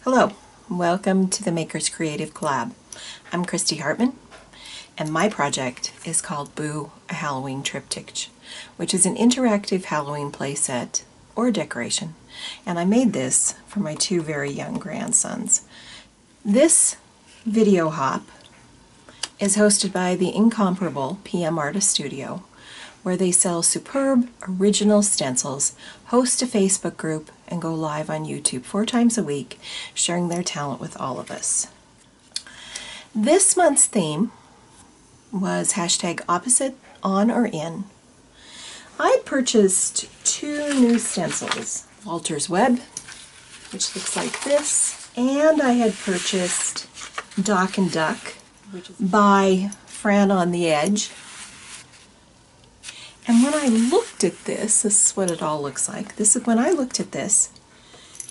Hello, welcome to the Makers Creative Collab. I'm Christy Hartman, and my project is called Boo! A Halloween Triptych, which is an interactive Halloween playset or decoration, and I made this for my two very young grandsons. This video hop is hosted by the incomparable ARTCURIOUS Studio, where they sell superb original stencils, host a Facebook group, and go live on YouTube 4 times a week, sharing their talent with all of us. This month's theme was hashtag opposite on or in. I purchased 2 new stencils, Walter's Web, which looks like this, and I had purchased Dock and Duck by Fran on the Edge. And when I looked at this is what it all looks like. When I looked at this,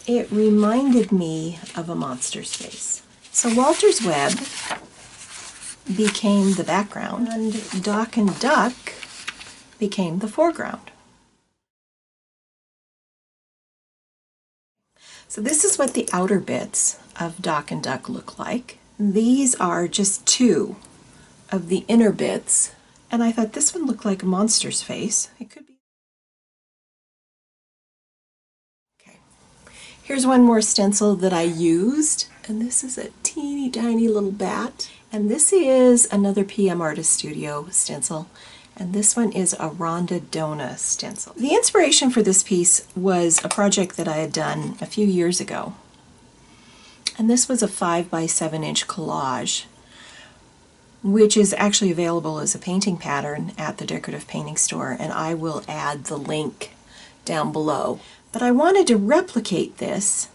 it reminded me of a monster's face. So Walter's Web became the background, and Dock and Duck became the foreground. So this is what the outer bits of Dock and Duck look like. These are just 2 of the inner bits. And I thought this one looked like a monster's face. It could be. Okay. Here's one more stencil that I used, and this is a teeny tiny little bat. And this is another ARTCURIOUS Studio stencil, and this one is a Rhonda Dona stencil. The inspiration for this piece was a project that I had done a few years ago. And this was a 5 by 7 inch collage, which is actually available as a painting pattern at the decorative painting store, and I will add the link down below. But I wanted to replicate this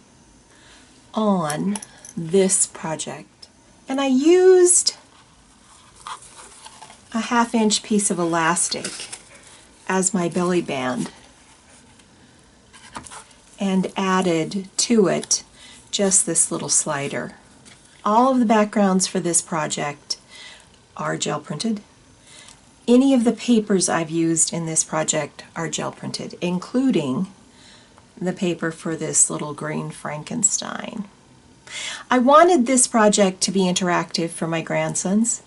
on this project, and I used a 1/2 inch piece of elastic as my belly band and added to it just this little slider. All of the backgrounds for this project are gel printed. Any of the papers I've used in this project are gel printed, including the paper for this little green Frankenstein. I wanted this project to be interactive for my grandsons,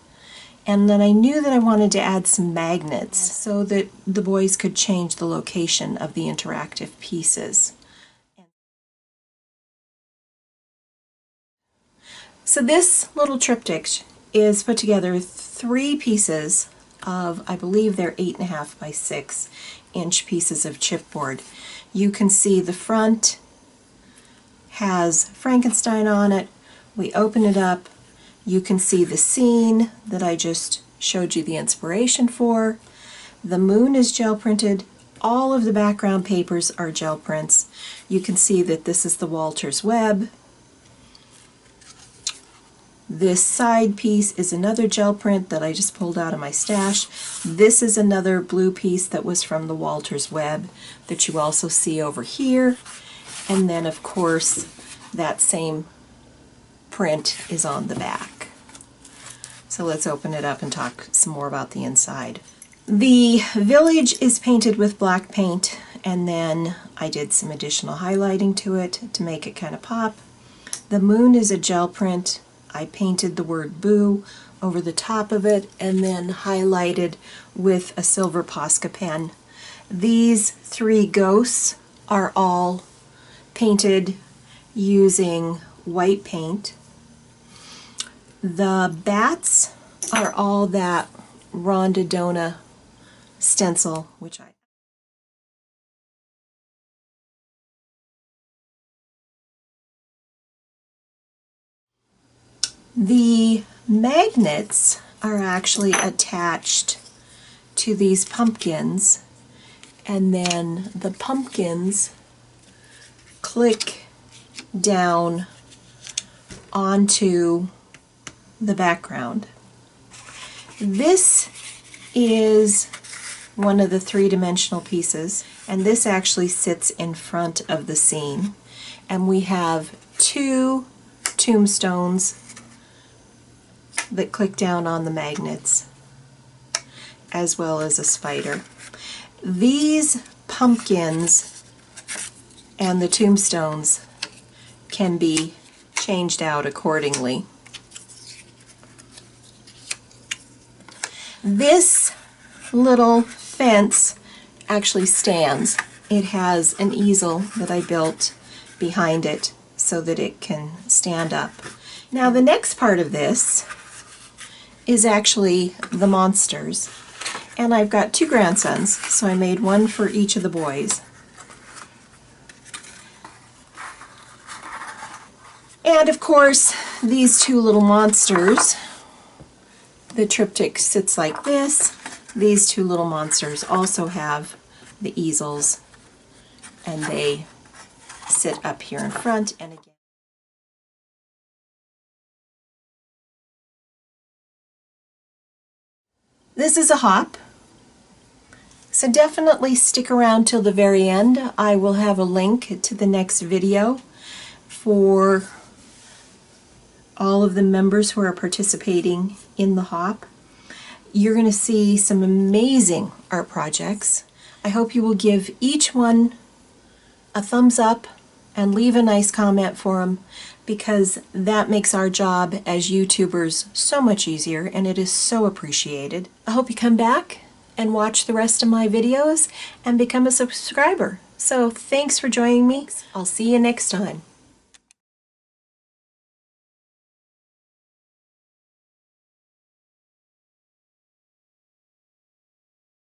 and then I knew that I wanted to add some magnets so that the boys could change the location of the interactive pieces. So this little triptych is put together 3 pieces of, I believe they're 8.5 by 6 inch pieces of chipboard. You can see the front has Frankenstein on it. We open it up. You can see the scene that I just showed you the inspiration for. The moon is gel printed. All of the background papers are gel prints. You can see that this is the Walter's Web. This side piece is another gel print that I just pulled out of my stash. This is another blue piece that was from the Walter's Web that you also see over here. And then, of course, that same print is on the back. So let's open it up and talk some more about the inside. The village is painted with black paint, and then I did some additional highlighting to it to make it kind of pop. The moon is a gel print. I painted the word Boo over the top of it and then highlighted with a silver Posca pen. These 3 ghosts are all painted using white paint. The bats are all that Rhonda Dona stencil, which I The magnets are actually attached to these pumpkins, and then the pumpkins click down onto the background. This is one of the 3-dimensional pieces, and this actually sits in front of the scene. And we have 2 tombstones that click down on the magnets, as well as a spider. These pumpkins and the tombstones can be changed out accordingly. This little fence actually stands. It has an easel that I built behind it so that it can stand up. Now the next part of this is actually the monsters. And I've got 2 grandsons, so I made one for each of the boys. And of course, these 2 little monsters, the triptych sits like this. These 2 little monsters also have the easels, and they sit up here in front and again. This is a hop, so definitely stick around till the very end. I will have a link to the next video for all of the members who are participating in the hop. You're going to see some amazing art projects. I hope you will give each one a thumbs up and leave a nice comment for them, because that makes our job as YouTubers so much easier, and it is so appreciated. I hope you come back and watch the rest of my videos and become a subscriber. So thanks for joining me. I'll see you next time.